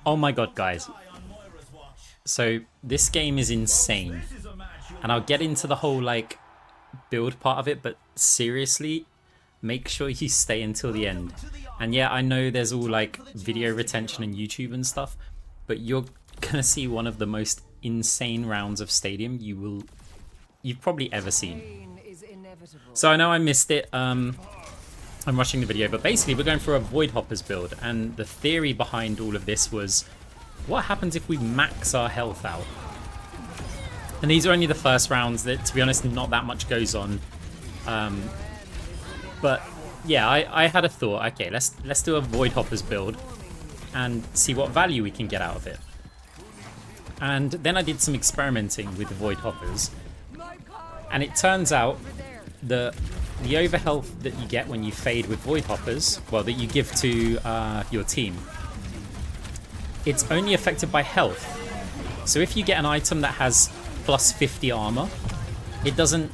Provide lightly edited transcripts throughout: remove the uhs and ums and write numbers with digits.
Oh my god, guys. So this game is insane. And I'll get into the whole like build part of it, but seriously, make sure you stay until the end. And yeah, I know there's all like video retention and YouTube and stuff, but you're gonna see one of the most insane rounds of Stadium you've probably ever seen. So I know I missed it. I'm rushing the video, but basically we're going for a Voidhoppers build, and the theory behind all of this was, what happens if we max our health out? And these are only the first rounds. That, to be honest, not that much goes on. But yeah, I had a thought. Okay, let's do a Voidhoppers build and see what value we can get out of it. And then I did some experimenting with the Voidhoppers, and it turns out that the overhealth that you get when you fade with Voidhoppers, well, that you give to your team, it's only affected by health. So if you get an item that has plus 50 armor, it doesn't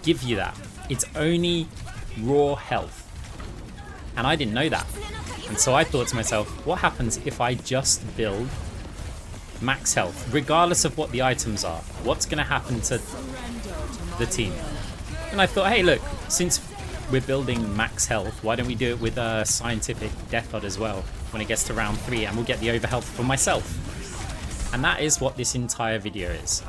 give you that. It's only raw health. And I didn't know that. And so I thought to myself, what happens if I just build max health, regardless of what the items are? What's going to happen to the team? And I thought, hey, look, since we're building max health, why don't we do it with a Scientific Deathod as well when it gets to round 3, and we'll get the overhealth for myself. And that is what this entire video is.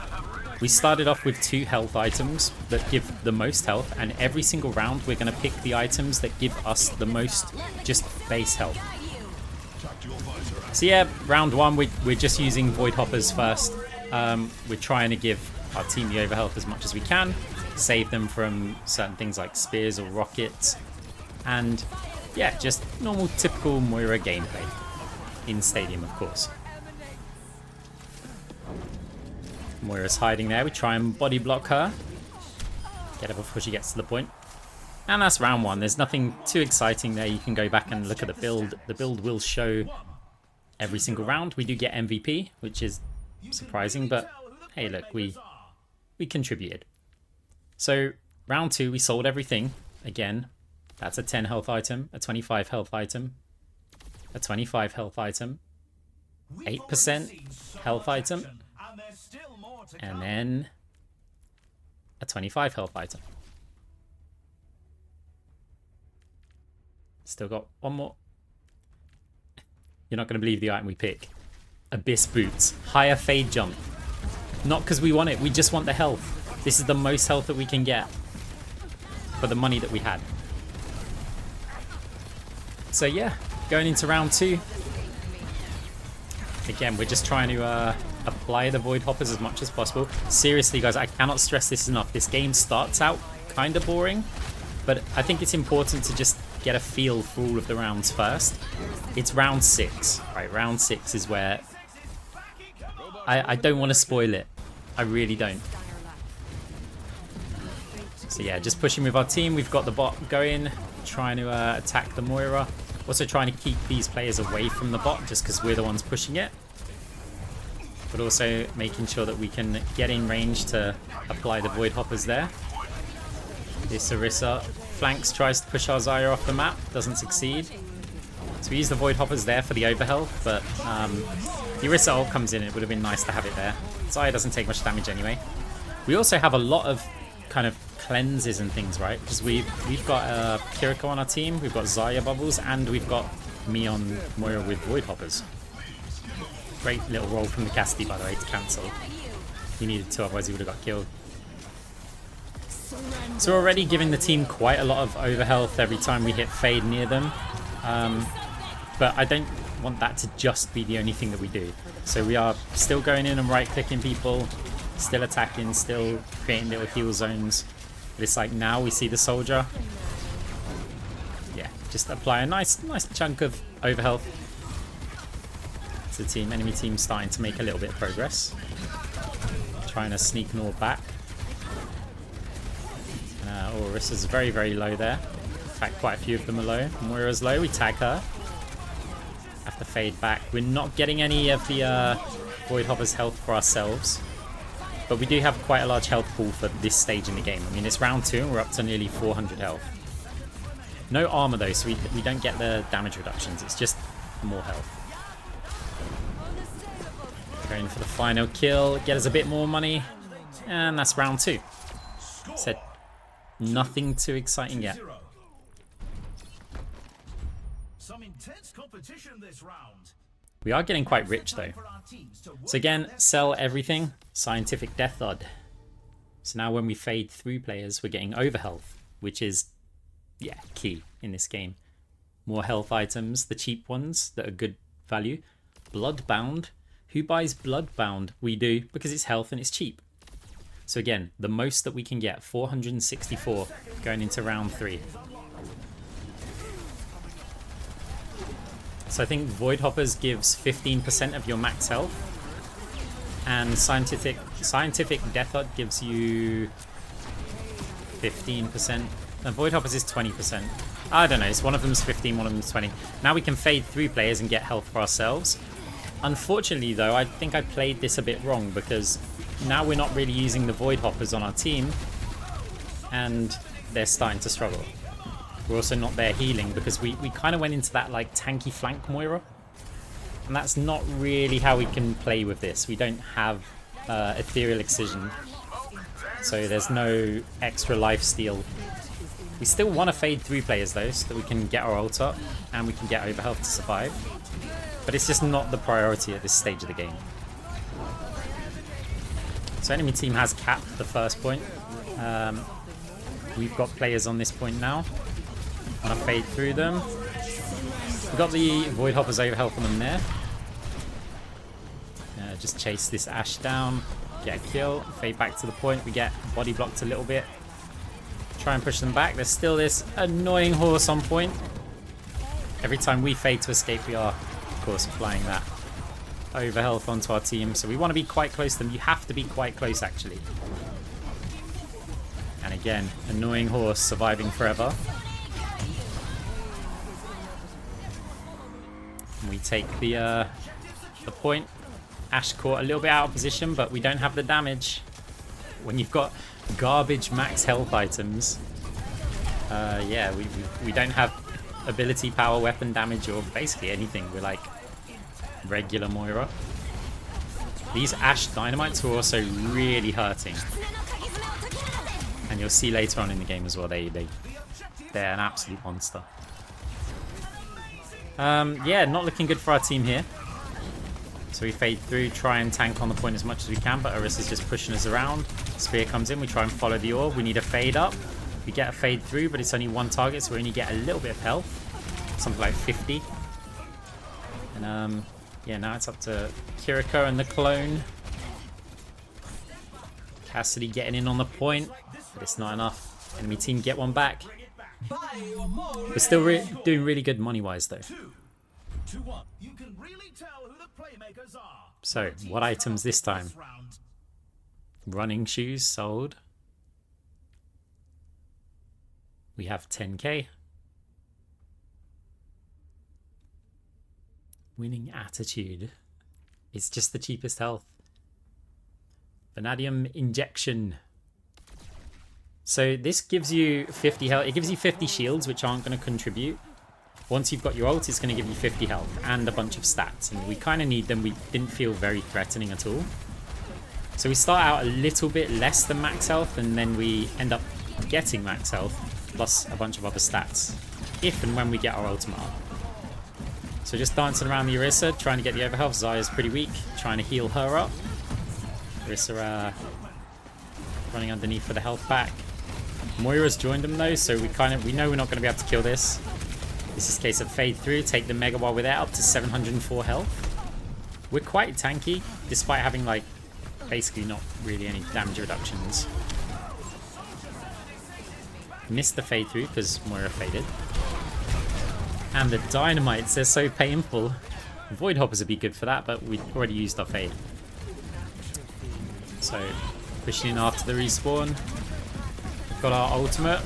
We started off with 2 health items that give the most health, and every single round we're going to pick the items that give us the most just base health. So yeah, round 1 we're just using Voidhoppers first. We're trying to give our team the overhealth as much as we can, save them from certain things like spears or rockets, and yeah, just normal typical Moira gameplay in Stadium, of course. Moira's hiding there. We try and body block her, get her before she gets to the point. And that's round 1. There's nothing too exciting there. You can go back and look at the build. The build will show every single round. We do get MVP, which is surprising, but hey, look, we contributed. So round 2, we sold everything. Again, that's a 10 health item, a 25 health item, a 25 health item, 8% health item, and then a 25 health item. Still got one more. You're not going to believe the item we pick. Abyss Boots. Higher fade jump. Not because we want it, we just want the health. This is the most health that we can get for the money that we had. So yeah, going into round 2. Again, we're just trying to apply the Voidhoppers as much as possible. Seriously, guys, I cannot stress this enough. This game starts out kind of boring, but I think it's important to just get a feel for all of the rounds first. It's round 6, right? Round 6 is where I don't want to spoil it. I really don't. So yeah, just pushing with our team. We've got the bot going, trying to attack the Moira. Also trying to keep these players away from the bot just because we're the ones pushing it. But also making sure that we can get in range to apply the Voidhoppers there. This Orisa flanks, tries to push our Zarya off the map, doesn't succeed. So we use the Voidhoppers there for the overhealth, but the Orisa ult comes in and it would have been nice to have it there. Zarya doesn't take much damage anyway. We also have a lot of kind of cleanses and things, right? Because we've got Kiriko on our team, we've got Zarya bubbles, and we've got me on Moira with Voidhoppers. Great little roll from the Cassidy, by the way, to cancel. He needed to, otherwise he would have got killed. So we're already giving the team quite a lot of overhealth every time we hit fade near them. But I don't want that to just be the only thing that we do. So we are still going in and right-clicking people, still attacking, still creating little heal zones. But it's like now we see the soldier. Yeah, just apply a nice chunk of overhealth to the team. Enemy team starting to make a little bit of progress. Trying to sneak an orb back. Orisa's very, very low there. In fact, quite a few of them are low. Moira's low, we tag her. Have to fade back. We're not getting any of the Voidhoppers health for ourselves. But we do have quite a large health pool for this stage in the game. I mean, it's round 2 and we're up to nearly 400 health. No armor though, so we don't get the damage reductions. It's just more health. Going for the final kill, get us a bit more money, and that's round 2. Said nothing too exciting yet. Some intense competition this round. We are getting quite rich though. So again, sell everything, Scientific Deathod. So now when we fade through players, we're getting overhealth, which is, yeah, key in this game. More health items, the cheap ones that are good value. Bloodbound. Who buys Bloodbound? We do, because it's health and it's cheap. So again, the most that we can get, 464 going into round 3. So I think Voidhoppers gives 15% of your max health. And Scientific Deathod gives you 15%. And Voidhoppers is 20%. I don't know, it's one of them's 15, one of them's 20. Now we can fade through players and get health for ourselves. Unfortunately though, I think I played this a bit wrong because now we're not really using the Voidhoppers on our team and they're starting to struggle. We're also not there healing because we kind of went into that like tanky flank Moira. And that's not really how we can play with this. We don't have Ethereal Excision, so there's no extra life steal. We still want to fade through players though, so that we can get our ult up and we can get overhealth to survive. But it's just not the priority at this stage of the game. So enemy team has capped the first point. We've got players on this point now. Want to fade through them. We've got the Voidhoppers overhealth on them there. Just chase this Ashe down. Get a kill. Fade back to the point. We get body blocked a little bit. Try and push them back. There's still this annoying horse on point. Every time we fade to escape, we are, of course, applying that overhealth onto our team. So we want to be quite close to them. You have to be quite close, actually. And again, annoying horse surviving forever. And we take the point. Ashe caught a little bit out of position, but we don't have the damage. When you've got garbage max health items, yeah, we don't have ability, power, weapon damage, or basically anything. We're like regular Moira. These Ashe dynamites are also really hurting, and you'll see later on in the game as well. They're an absolute monster. Yeah, not looking good for our team here. So we fade through, try and tank on the point as much as we can, but Orisa's just pushing us around. Spear comes in, we try and follow the orb. We need a fade up. We get a fade through, but it's only one target, so we only get a little bit of health. Something like 50. And yeah, now it's up to Kiriko and the clone. Cassidy getting in on the point, but it's not enough. Enemy team get one back. We're still doing really good money-wise, though. So, what items this time? Running shoes sold. We have 10k. Winning attitude. It's just the cheapest health. Vanadium injection. So this gives you 50 health. It gives you 50 shields, which aren't going to contribute. Once you've got your ult, it's going to give you 50 health and a bunch of stats. And we kind of need them. We didn't feel very threatening at all. So we start out a little bit less than max health, and then we end up getting max health, plus a bunch of other stats, if and when we get our ultimate up. So just dancing around the Orisa, trying to get the overhealth. Zarya's pretty weak, trying to heal her up. Orisa running underneath for the health back. Moira's joined them though, so we know we're not going to be able to kill this. This is a case of fade through, take the Mega while we're there, up to 704 health. We're quite tanky, despite having like basically not really any damage reductions. Missed the fade through because Moira faded. And the dynamites, they're so painful. Voidhoppers would be good for that, but we already used our fade. So pushing in after the respawn. We've got our ultimate.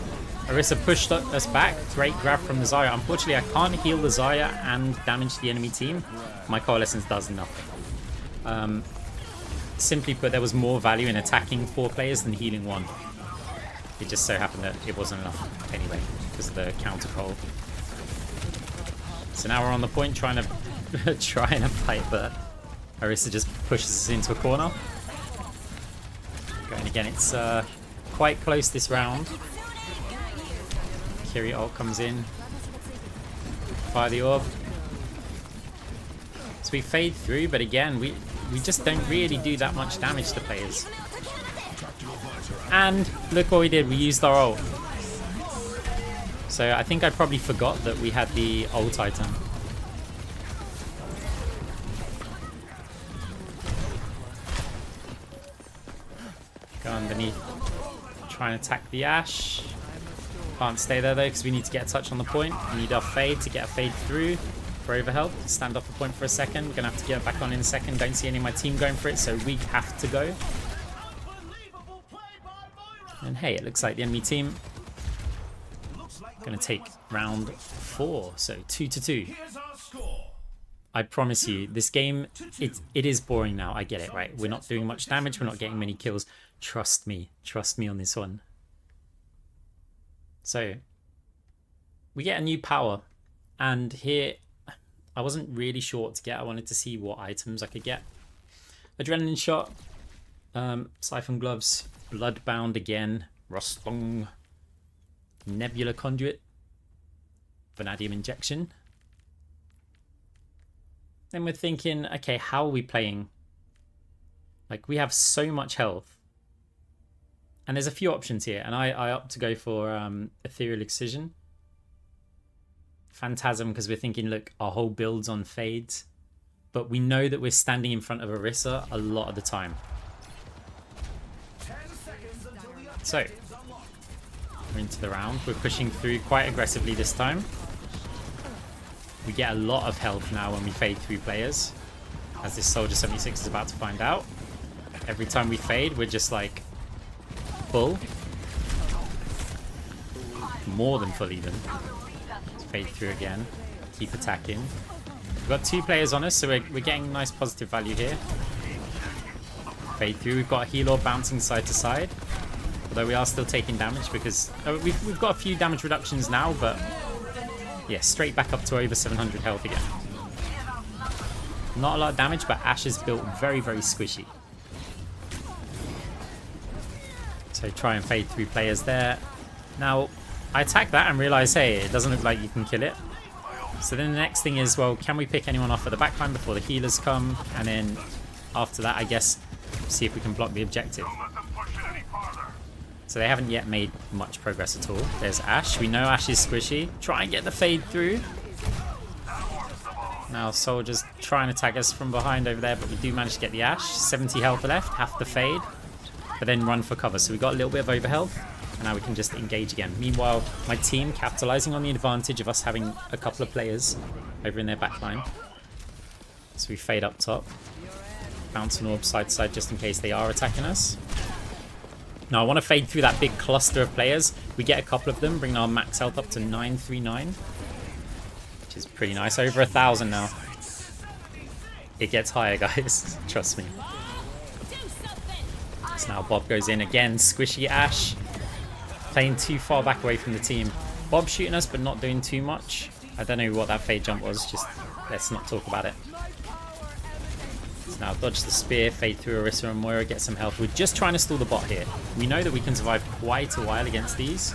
Orisa pushed us back. Great grab from the Zarya. Unfortunately, I can't heal the Zarya and damage the enemy team. My coalescence does nothing. Simply put, there was more value in attacking 4 players than healing 1. It just so happened that it wasn't enough anyway, because of the counter call. So now we're on the point trying to fight, but Orisa just pushes us into a corner. Going again, it's quite close this round. Kiri ult comes in. Fire the orb. So we fade through, but again, we just don't really do that much damage to players. And look what we did, we used our ult. So I think I probably forgot that we had the ult item. Go underneath. Try and attack the Ashe. Can't stay there though because we need to get a touch on the point. We need our fade to get a fade through for overhealth. Stand off the point for a second. We're gonna have to get it back on in a second. Don't see any of my team going for it, so we have to go. And hey, it looks like the enemy team gonna take round 4, so 2-2. I promise you, this game, it is boring now. I get it, right? We're not doing much damage. We're not getting many kills. Trust me on this one. So we get a new power, and here I wasn't really sure what to get. I wanted to see what items I could get. Adrenaline shot, siphon gloves, bloodbound again, Rostlong, nebula conduit, vanadium injection. Then we're thinking, okay, how are we playing? Like, we have so much health. And there's a few options here, and I opt to go for Ethereal Excision. Phantasm, because we're thinking, look, our whole build's on fades. But we know that we're standing in front of Orisa a lot of the time. So, we're into the round. We're pushing through quite aggressively this time. We get a lot of health now when we fade through players, as this Soldier 76 is about to find out. Every time we fade, we're just like full. More than full even. Let's fade through again. Keep attacking. We've got 2 players on us, so we're getting nice positive value here. Fade through. We've got a heal orb bouncing side to side. Although we are still taking damage because we've got a few damage reductions now, but yeah, straight back up to over 700 health again. Not a lot of damage, but Ashe is built very, very squishy. So try and fade through players there. Now, I attack that and realize, hey, it doesn't look like you can kill it. So then the next thing is, well, can we pick anyone off at the backline before the healers come? And then after that, I guess, see if we can block the objective. So they haven't yet made much progress at all. There's Ashe. We know Ashe is squishy. Try and get the fade through. Now Soldier's trying to attack us from behind over there, but we do manage to get the Ashe. 70 health left, half the fade. But then run for cover. So we got a little bit of overhealth. And now we can just engage again. Meanwhile, my team capitalizing on the advantage of us having a couple of players over in their backline. So we fade up top. Bounce an orb side to side just in case they are attacking us. Now I want to fade through that big cluster of players. We get a couple of them, bringing our max health up to 939. Which is pretty nice. Over 1,000 now. It gets higher, guys. Trust me. So now Bob goes in again. Squishy Ashe. Playing too far back away from the team. Bob shooting us, but not doing too much. I don't know what that fade jump was. Just let's not talk about it. Now dodge the spear, fade through Orisa and Moira, get some health. We're just trying to stall the bot here. We know that we can survive quite a while against these.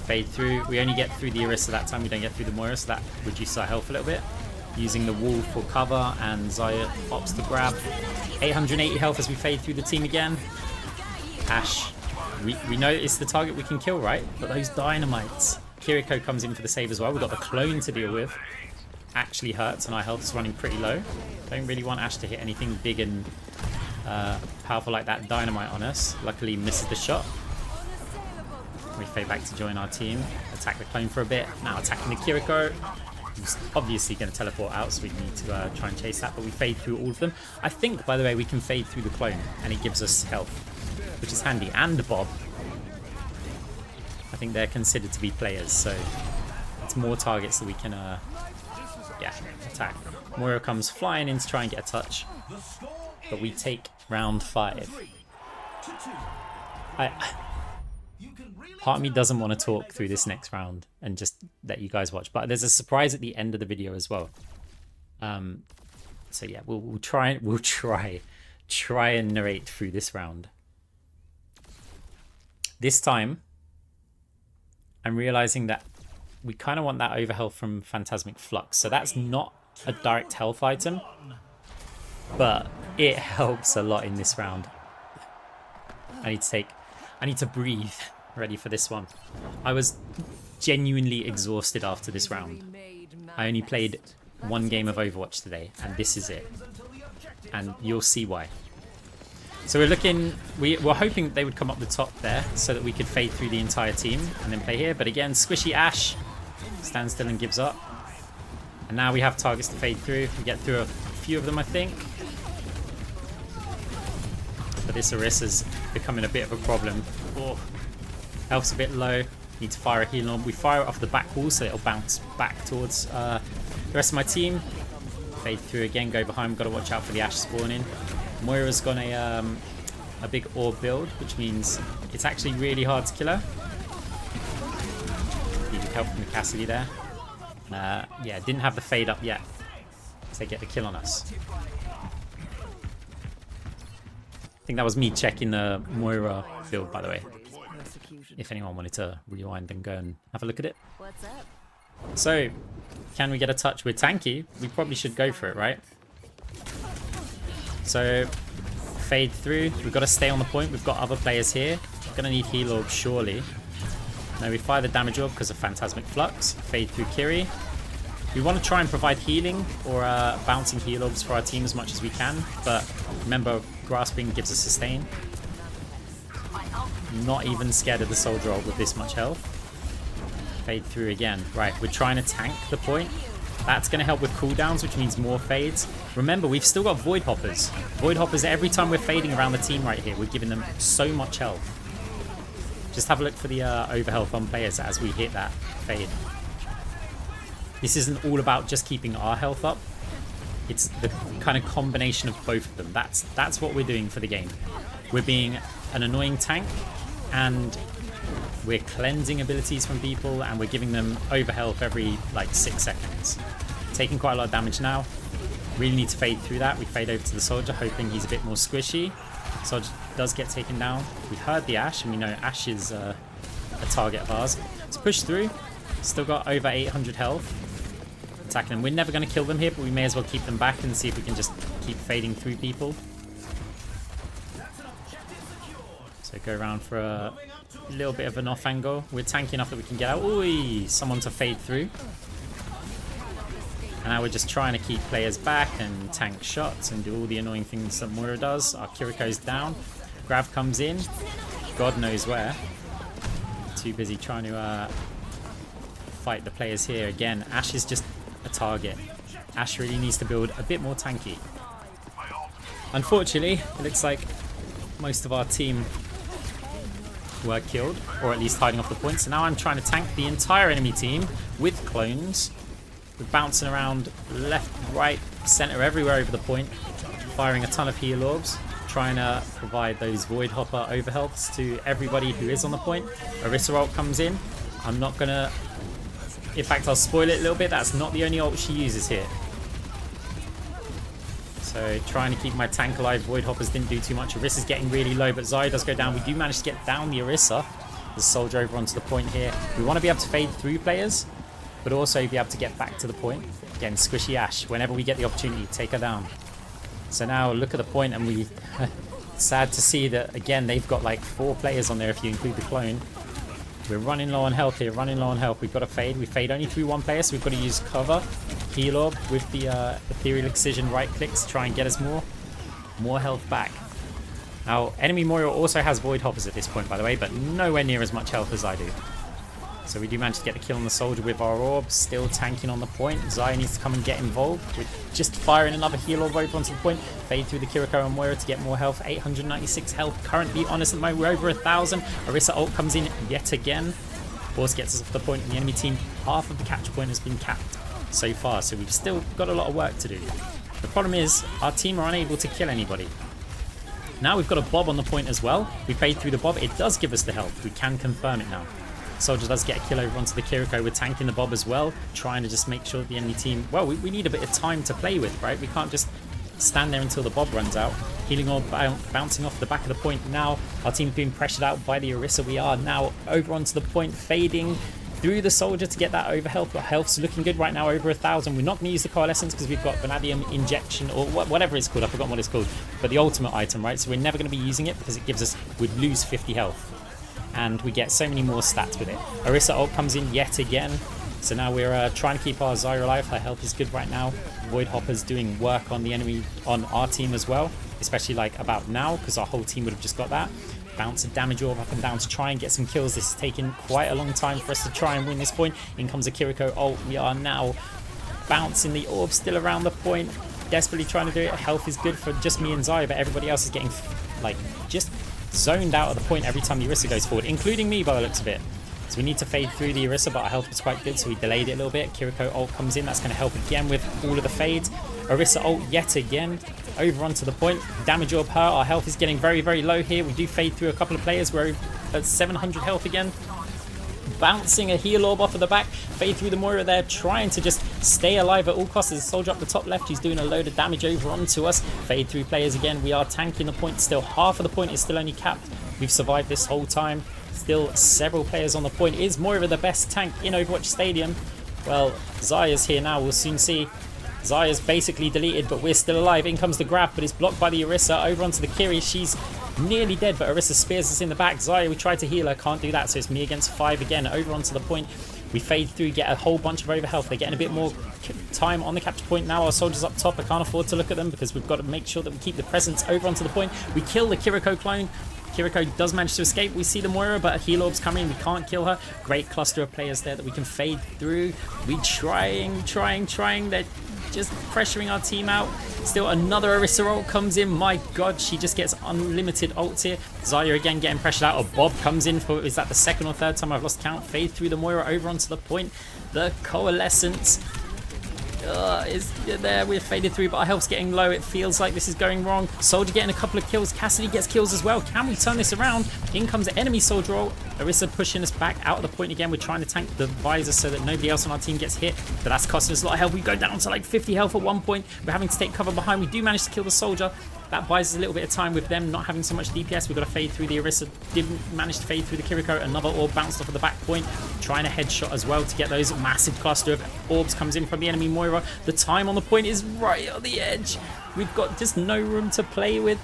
Fade through. We only get through the Orisa that time. We don't get through the Moira, so that reduces our health a little bit. Using the wall for cover, and Zarya opts to grab. 880 health as we fade through the team again. Ashe. We know it's the target we can kill, right? But those dynamites. Kiriko comes in for the save as well. We've got the clone to deal with. Actually hurts, and our health is running pretty low. Don't really want Ashe to hit anything big and powerful like that dynamite on us. Luckily misses the shot. We fade back to join our team. Attack the clone for a bit. Now attacking the Kiriko. He's obviously going to teleport out, so we need to try and chase that, but we fade through all of them. I think, by the way, we can fade through the clone, and it gives us health, which is handy. And Bob. I think they're considered to be players, so it's more targets that we can yeah, attack. Moira comes flying in to try and get a touch, but we take round 5. Part of me doesn't want to talk through this next round and just let you guys watch, but there's a surprise at the end of the video as well. So yeah, we'll try and narrate through this round. This time, I'm realizing that we kind of want that overhealth from Phantasmic Flux. So that's not a direct health item, but it helps a lot in this round. I need to breathe, ready for this one. I was genuinely exhausted after this round. I only played one game of Overwatch today, and this is it. And you'll see why. So we're hoping that they would come up the top there so that we could fade through the entire team and then play here. But again, squishy Ashe stands still and gives up. And now we have targets to fade through. We get through a few of them, I think. But this Orisa's becoming a bit of a problem. Oh, health's a bit low. Need to fire a heal on. We fire it off the back wall so it'll bounce back towards the rest of my team. Fade through again, go behind. Got to watch out for the Ashe spawning. Moira's got a big orb build, which means it's actually really hard to kill her. Needed help from the Cassidy there. Yeah, didn't have the fade up yet to get the kill on us. I think that was me checking the Moira build, by the way. If anyone wanted to rewind and go and have a look at it. What's up? So, can we get a touch with tanky? We probably should go for it, right? So, fade through. We've got to stay on the point. We've got other players here. We're going to need heal orb, surely. Now we fire the damage orb because of Phantasmic Flux. Fade through Kiri. We want to try and provide healing or bouncing heal orbs for our team as much as we can. But remember, grasping gives us sustain. Not even scared of the soldier ult with this much health. Fade through again. Right, we're trying to tank the point. That's going to help with cooldowns, which means more fades. Remember, we've still got Voidhoppers. Voidhoppers, every time we're fading around the team right here, we're giving them so much health. Just have a look for the overhealth on players as we hit that fade. This isn't all about just keeping our health up. It's the kind of combination of both of them. That's what we're doing for the game. We're being an annoying tank, and we're cleansing abilities from people, and we're giving them overhealth every like 6 seconds. Taking quite a lot of damage now. Really need to fade through that. We fade over to the soldier, hoping he's a bit more squishy. Soldier does get taken down. We heard the Ashe, and we know Ashe is a target of ours. Let's push through. Still got over 800 health. Attacking them. We're never going to kill them here, but we may as well keep them back and see if we can just keep fading through people. So go around for a little bit of an off angle. We're tanky enough that we can get out. Ooh, someone to fade through. And now we're just trying to keep players back and tank shots and do all the annoying things that Moira does. Our Kiriko's down. Grav comes in. God knows where. Too busy trying to fight the players here. Again, Ashe is just a target. Ashe really needs to build a bit more tanky. Unfortunately, it looks like most of our team were killed, or at least hiding off the point. So now I'm trying to tank the entire enemy team with clones. We're bouncing around left, right, center, everywhere over the point, firing a ton of heal orbs, trying to provide those Voidhopper overhealths to everybody who is on the point. Orisa ult comes in. I'm not gonna... In fact, I'll spoil it a little bit. That's not the only ult she uses here. So trying to keep my tank alive. Voidhoppers didn't do too much. Orisa's getting really low, but Zarya does go down. We do manage to get down the Orisa. The soldier over onto the point here. We want to be able to fade through players, but also be able to get back to the point. Again, squishy Ashe. Whenever we get the opportunity, take her down. So now look at the point, and we... sad to see that, again, they've got like 4 players on there if you include the clone. We're running low on health here, running low on health. We've got to fade. We fade only through 1 player, so we've got to use cover. Heal orb with the Ethereal Excision right clicks to try and get us more health back. Now, enemy Moira also has Voidhoppers at this point, by the way, but nowhere near as much health as I do. So we do manage to get the kill on the soldier with our orbs, still tanking on the point. Zarya needs to come and get involved. We're just firing another heal orb over onto the point. Fade through the Kiriko and Moira to get more health. 896 health currently on us at the moment. We're over 1,000. Orisa ult comes in yet again. Force gets us off the point, and the enemy team, half of the catch point has been capped so far. So we've still got a lot of work to do. The problem is, our team are unable to kill anybody. Now we've got a Bob on the point as well. We fade through the Bob. It does give us the health. We can confirm it now. Soldier does get a kill over onto the Kiriko. We're tanking the Bob as well, trying to just make sure the enemy team... Well, we need a bit of time to play with, right? We can't just stand there until the Bob runs out. Healing Orb bouncing off the back of the point now. Our team's being pressured out by the Orisa. We are now over onto the point, fading through the Soldier to get that overhealth. But health's looking good right now, over 1,000. We're not going to use the Coalescence because we've got Vanadium injection, or whatever it's called. I've forgotten what it's called. But the ultimate item, right? So we're never going to be using it because it gives us... We'd lose 50 health. And we get so many more stats with it. Orisa ult comes in yet again. So now we're trying to keep our Zarya alive. Her health is good right now. Voidhoppers doing work on the enemy, on our team as well. Especially like about now, because our whole team would have just got that. Bounce a damage orb up and down to try and get some kills. This is taking quite a long time for us to try and win this point. In comes a Kiriko ult. We are now bouncing the orb still around the point. Desperately trying to do it. Health is good for just me and Zarya, but everybody else is getting like just zoned out of the point every time the Orisa goes forward, including me by the looks of it. So we need to fade through the Orisa, but our health was quite good, so we delayed it a little bit. Kiriko ult comes in. That's going to help again with all of the fades. Orisa ult yet again. Over onto the point. Damage orb her. Our health is getting very, very low here. We do fade through a couple of players. We're at 700 health again. Bouncing a heal orb off of the back. Fade through the Moira there, trying to just stay alive at all costs. There's a Soldier up the top left. He's doing a load of damage over onto us. Fade through players again. We are tanking the point still. Half of the point is still only capped. We've survived this whole time. Still several players on the point. Is Moira the best tank in Overwatch Stadium? Well, Zarya's here now. We'll soon see. Zarya's basically deleted, but we're still alive. In comes the grab, but it's blocked by the Orisa. Over onto the Kiri. She's nearly dead, but Orisa spears us in the back. Zarya, we tried to heal her. Can't do that, so it's me against 5 again. Over onto the point. We fade through, get a whole bunch of overhealth. They're getting a bit more time on the capture point now. Our Soldiers up top. I can't afford to look at them because we've got to make sure that we keep the presence over onto the point. We kill the Kiriko clone. Kiriko does manage to escape. We see the Moira, but a heal orb's coming. We can't kill her. Great cluster of players there that we can fade through. We trying. They're just pressuring our team out. Still another Orisa ult comes in. My god, she just gets unlimited ults here. Zarya again getting pressured out. A Bob comes in for, is that the second or third time I've lost count? Fade through the Moira over onto the point. The Coalescence is there. We're faded through, but our health's getting low. It feels like this is going wrong. Soldier getting a couple of kills. Cassidy gets kills as well. Can we turn this around? In comes the enemy Soldier ult. Orisa pushing us back out of the point again. We're trying to tank the visor so that nobody else on our team gets hit, but that's costing us a lot of health. We go down to like 50 health at one point. We're having to take cover behind. We do manage to kill the Soldier. That buys us a little bit of time with them not having so much DPS. We've got to fade through the Orisa. Didn't manage to fade through the Kiriko. Another orb bounced off of the back point. Trying to headshot as well to get those massive cluster of orbs comes in from the enemy Moira. The time on the point is right on the edge. We've got just no room to play with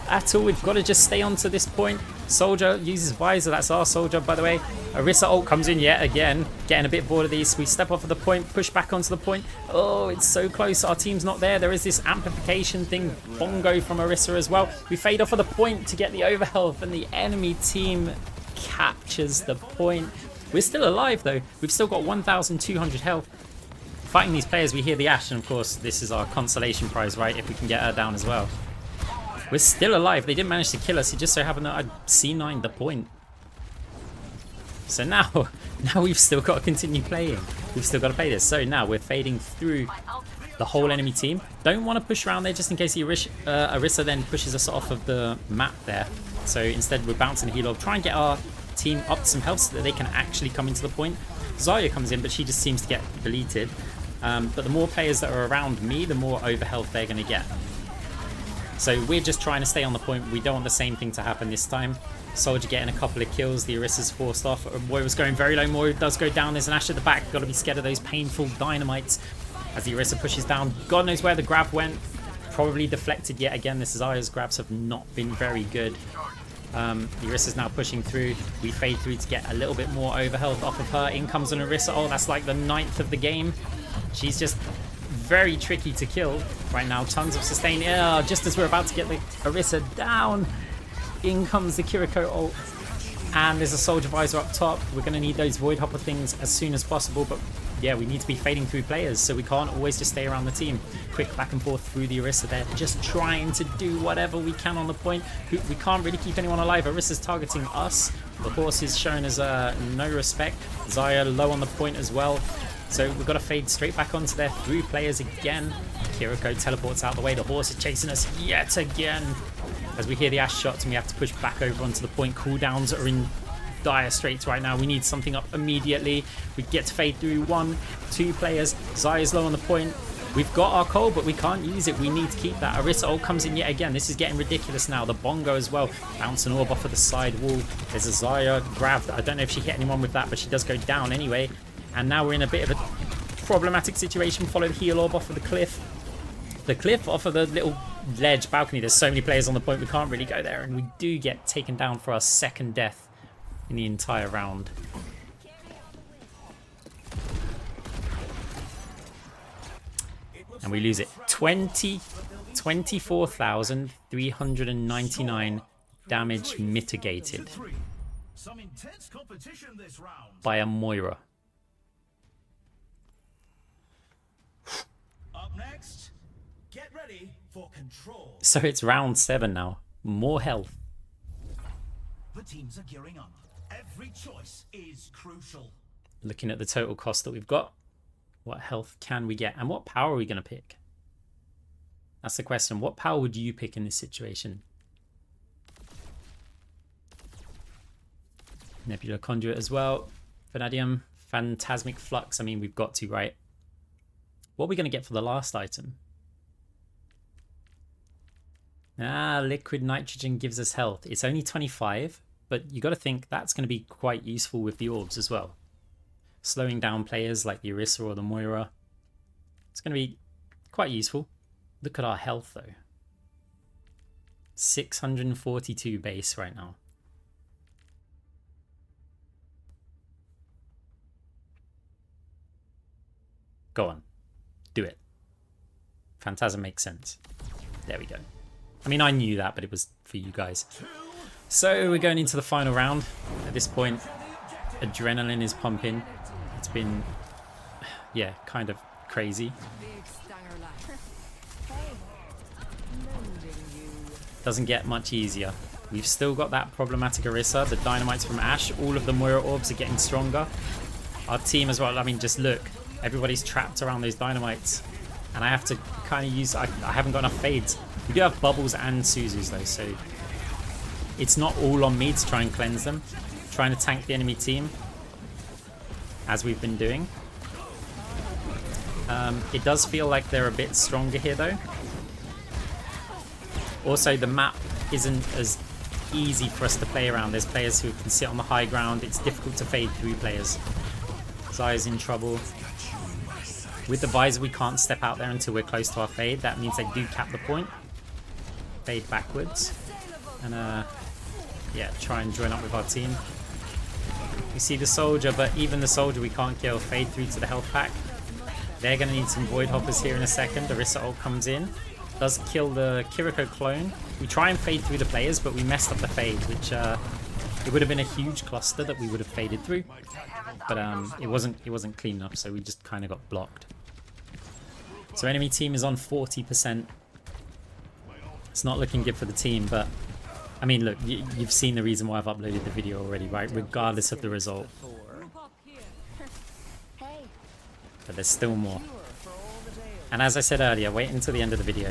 at all. We've got to just stay onto this point. Soldier uses visor. That's our Soldier, by the way. Orisa ult comes in yet again. Getting a bit bored of these. We step off of the point, push back onto the point. Oh, it's so close. Our team's not there. There is this amplification thing, bongo from Orisa as well. We fade off of the point to get the overhealth, and the enemy team captures the point. We're still alive, though. We've still got 1,200 health. Fighting these players, we hear the Ash, and of course, this is our consolation prize, right? If we can get her down as well. We're still alive. They didn't manage to kill us. It just so happened that I'd C9'd the point. So now we've still got to continue playing. We've still got to play this. So now we're fading through the whole enemy team. Don't want to push around there just in case the Orisa then pushes us off of the map there. So instead we're bouncing the heal orb. Try and get our team up to some health so that they can actually come into the point. Zarya comes in, but she just seems to get deleted. But the more players that are around me, the more overhealth they're going to get. So we're just trying to stay on the point. We don't want the same thing to happen this time. Soldier getting a couple of kills. The Orisa's forced off. Moira's going very low. Moira does go down. There's an Ash at the back. Got to be scared of those painful dynamites as the Orisa pushes down. God knows where the grab went. Probably deflected yet again. This Zarya's grabs have not been very good. The Orisa's now pushing through. We fade through to get a little bit more overhealth off of her. In comes an Orisa. Oh, that's like the 9th of the game. She's just very tricky to kill right now. Tons of sustain. Yeah, just as we're about to get the Orisa down, in comes the Kiriko ult. And there's a Soldier visor up top. We're going to need those Voidhopper things as soon as possible. But yeah, we need to be fading through players, so we can't always just stay around the team. Quick back and forth through the Orisa there. Just trying to do whatever we can on the point. We can't really keep anyone alive. Orisa's targeting us. The horse is showing us no respect. Zarya low on the point as well. So we've got to fade straight back onto their through players again. Kiriko teleports out the way. The horse is chasing us yet again. As we hear the Ash shots and we have to push back over onto the point. Cooldowns are in dire straits right now. We need something up immediately. We get to fade through 1, 2 players. Zarya's low on the point. We've got our coal, but we can't use it. We need to keep that. Orisa ult comes in yet again. This is getting ridiculous now. The bongo as well. Bounce an orb off of the side wall. There's a Zarya grab. I don't know if she hit anyone with that, but she does go down anyway. And now we're in a bit of a problematic situation. Follow the heal orb off of the cliff. The cliff off of the little ledge balcony. There's so many players on the point. We can't really go there. And we do get taken down for our second death in the entire round. And we lose it. 24,399 damage mitigated by a Moira. Up next, get ready for control. So it's round 7 now. More health. The teams are gearing up. Every choice is crucial. Looking at the total cost that we've got. What health can we get? And what power are we going to pick? That's the question. What power would you pick in this situation? Nebula Conduit as well. Vanadium. Phantasmic Flux. I mean, we've got to, right? What are we going to get for the last item? Liquid Nitrogen gives us health. It's only 25, but you got to think that's going to be quite useful with the orbs as well. Slowing down players like the Orisa or the Moira. It's going to be quite useful. Look at our health though. 642 base right now. Go on. Do it. Phantasm makes sense. There we go. I mean, I knew that, but it was for you guys. So we're going into the final round. At this point, adrenaline is pumping. It's been, yeah, kind of crazy. Doesn't get much easier. We've still got that problematic Orisa, the dynamites from Ashe. All of the Moira orbs are getting stronger. Our team as well, I mean, just look. Everybody's trapped around those dynamites. And I have to kind of use, I haven't got enough fades. We do have bubbles and Suzus though, so it's not all on me to try and cleanse them. Trying to tank the enemy team, as we've been doing. It does feel like they're a bit stronger here though. Also, the map isn't as easy for us to play around. There's players who can sit on the high ground. It's difficult to fade through players. Zarya's in trouble. With the visor, we can't step out there until we're close to our fade. That means they do cap the point. Fade backwards. And yeah, try and join up with our team. We see the soldier, but even the soldier we can't kill. Fade through to the health pack. They're going to need some Voidhoppers here in a second. Orisa ult comes in. Does kill the Kiriko clone. We try and fade through the players, but we messed up the fade, which it would have been a huge cluster that we would have faded through. But it wasn't clean enough, so we just kind of got blocked. So enemy team is on 40%. It's not looking good for the team, but I mean, look, you've seen the reason why I've uploaded the video already, right? Regardless of the result. But there's still more. And as I said earlier, wait until the end of the video.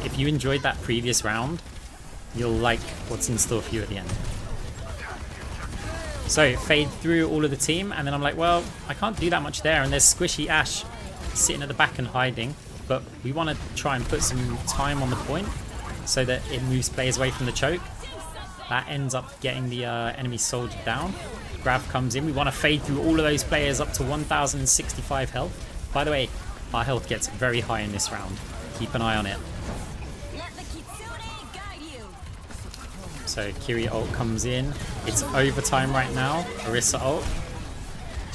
If you enjoyed that previous round, you'll like what's in store for you at the end. So, fade through all of the team, and then I'm like, well, I can't do that much there, and there's squishy Ashe sitting at the back and hiding, but we want to try and put some time on the point so that it moves players away from the choke. That ends up getting the enemy soldier down. Grab comes in. We want to fade through all of those players up to 1,065 health. By the way, our health gets very high in this round. Keep an eye on it. So Kiri ult comes in. It's overtime right now. Orisa ult.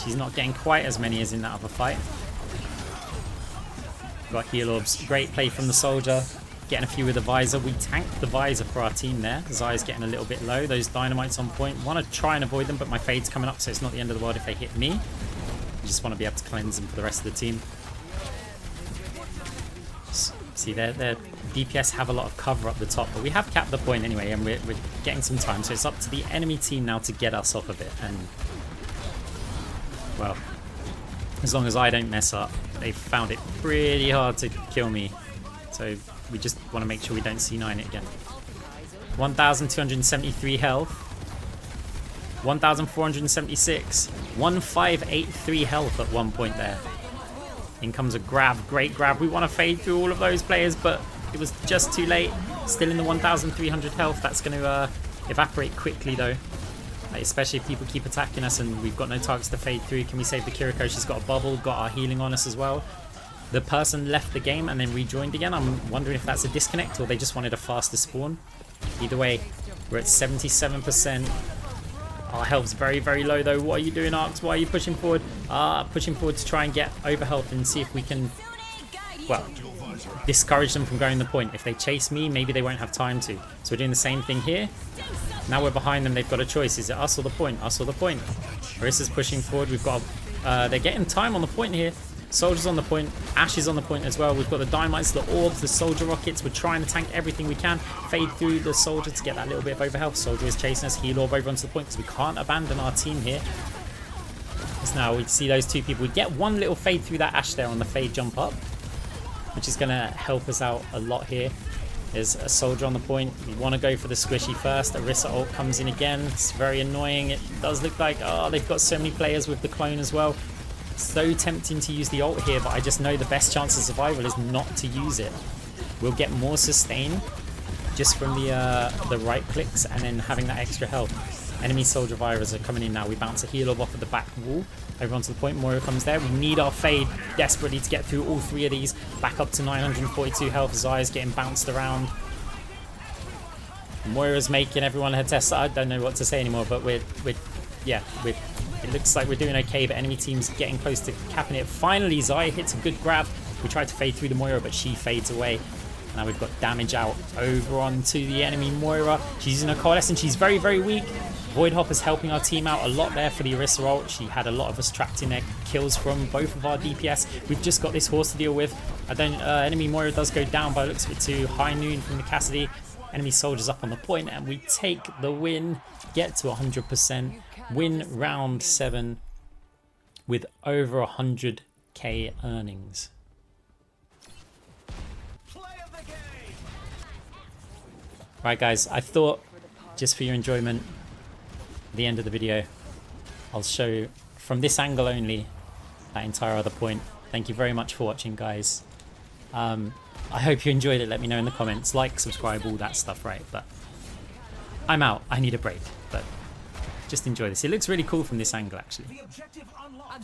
She's not getting quite as many as in that other fight. Got heal orbs. Great play from the soldier. Getting a few with the visor. We tanked the visor for our team there. Zarya's getting a little bit low. Those dynamites on point. Want to try and avoid them, but my fade's coming up, so it's not the end of the world if they hit me. I just want to be able to cleanse them for the rest of the team. See, their DPS have a lot of cover up the top, but we have capped the point anyway, and we're getting some time, so it's up to the enemy team now to get us off of it. And well, as long as I don't mess up, they've found it pretty hard to kill me, so we just want to make sure we don't C9 it again. 1,273 health. 1,476. 1,583 health at one point there. In comes a grab, great grab. We want to fade through all of those players, but it was just too late. Still in the 1,300 health. That's going to evaporate quickly though. Like, especially if people keep attacking us and we've got no targets to fade through. Can we save the Kiriko? She's got a bubble, got our healing on us as well. The person left the game and then rejoined again. I'm wondering if that's a disconnect or they just wanted a faster spawn. Either way, we're at 77%. Our health's very, very low though. What are you doing, Arcs? Why are you pushing forward? Pushing forward to try and get over health and see if we can, well, discourage them from going the point. If they chase me, maybe they won't have time to. So we're doing the same thing here. Now we're behind them. They've got a choice. Is it us or the point? Us or the point? Orisa's pushing forward. We've got, they're getting time on the point here. Soldiers on the point. Ashe is on the point as well. We've got the dynamites, the orbs, the soldier rockets. We're trying to tank everything we can. Fade through the soldier to get that little bit of overhealth. Soldier is chasing us. Heal orb over onto the point because we can't abandon our team here. Because now we see those two people. We get one little fade through that Ashe there on the fade jump up, which is going to help us out a lot here. There's a soldier on the point. We want to go for the squishy first. Orisa ult comes in again. It's very annoying. It does look like, oh, they've got so many players with the clone as well. So tempting to use the ult here, but I just know the best chance of survival is not to use it. We'll get more sustain just from the right clicks and then having that extra health. Enemy soldier virus are coming in now. We bounce a heal orb off of the back wall. Over onto the point. Moira comes there. We need our fade desperately to get through all three of these. Back up to 942 health. Zarya's getting bounced around. Moira's making everyone her test. I don't know what to say anymore, but it looks like we're doing okay, but enemy team's getting close to capping it. Finally, Zarya hits a good grab. We tried to fade through the Moira, but she fades away. Now we've got damage out over onto the enemy Moira. She's using a coalescence. She's very, very weak. Voidhoppers helping our team out a lot there for the Orisa ult. She had a lot of us trapped in there. Kills from both of our DPS. We've just got this horse to deal with. Enemy Moira does go down by the looks of it to High Noon from the Cassidy. Enemy soldiers up on the point, and we take the win. Get to 100%. Win round 7 with over 100k earnings. Right guys, I thought just for your enjoyment, at the end of the video, I'll show from this angle only that entire other point. Thank you very much for watching, guys. I hope you enjoyed it. Let me know in the comments. Like, subscribe, all that stuff, right? But I'm out. I need a break. But just enjoy this. It looks really cool from this angle, actually. The objective unlocked.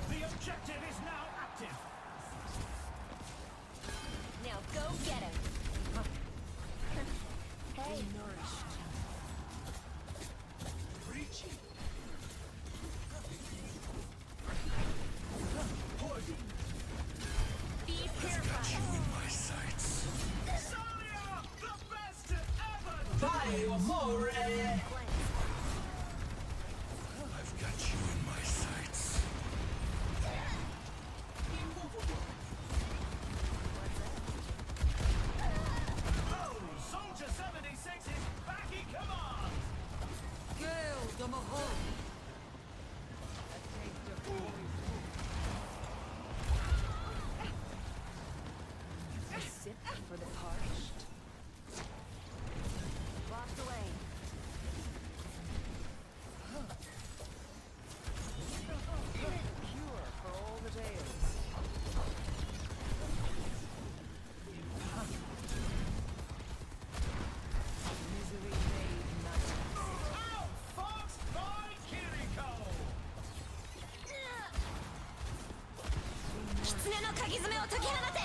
The objective is now active. Now go get him. Hey. I've got you in my sights. Oh, Soldier 76 is back in command. Sip for the parched. Locked away. Cure for all the tales. Misery made nothing. Outfoxed by Kiriko. 狐の鍵爪を解き放て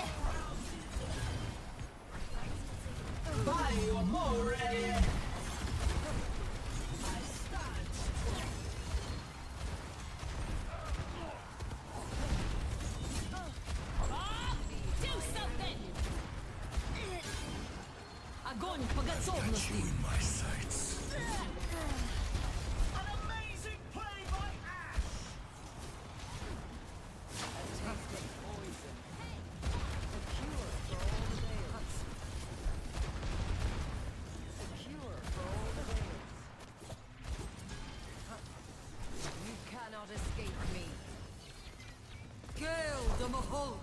Огонь по готовности! In my sights. An amazing play by Ashe. You cannot escape me. Kill the Mahal!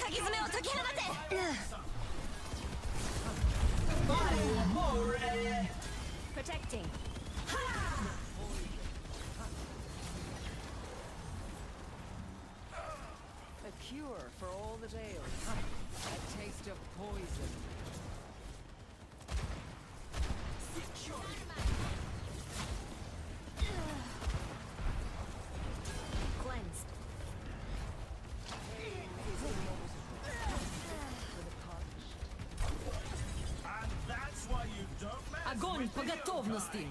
かぎ爪を解き放て Protecting. A cure for all the tales. A taste of poison. Cleansed. And that's why you don't mess Огонь with по the готовности!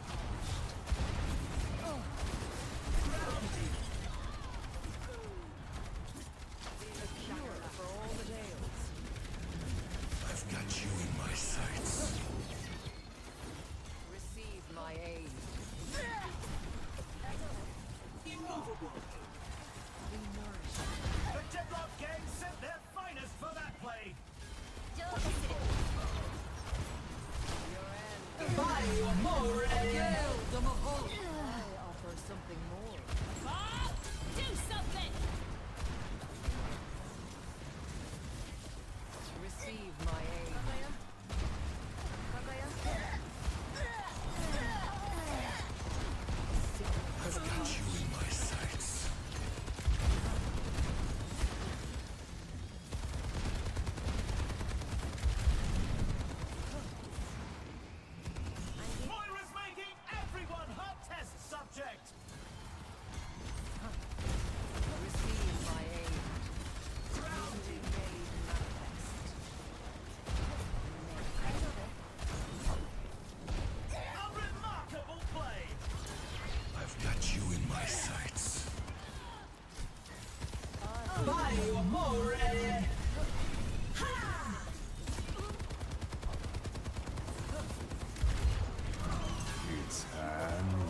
A cure for all the tales. I've got you in my sights. Receive my aid. Be nourished. The Deadlock Gang sent their finest for that play. 浄化する Your end. Gale, Domahol. I offer something more. Do something Receive my aid. I've got you in my sights. Moira's making everyone her test subject. Receive my aid. Beauty made manifest. A remarkable play. I've got you in my sights. It's time.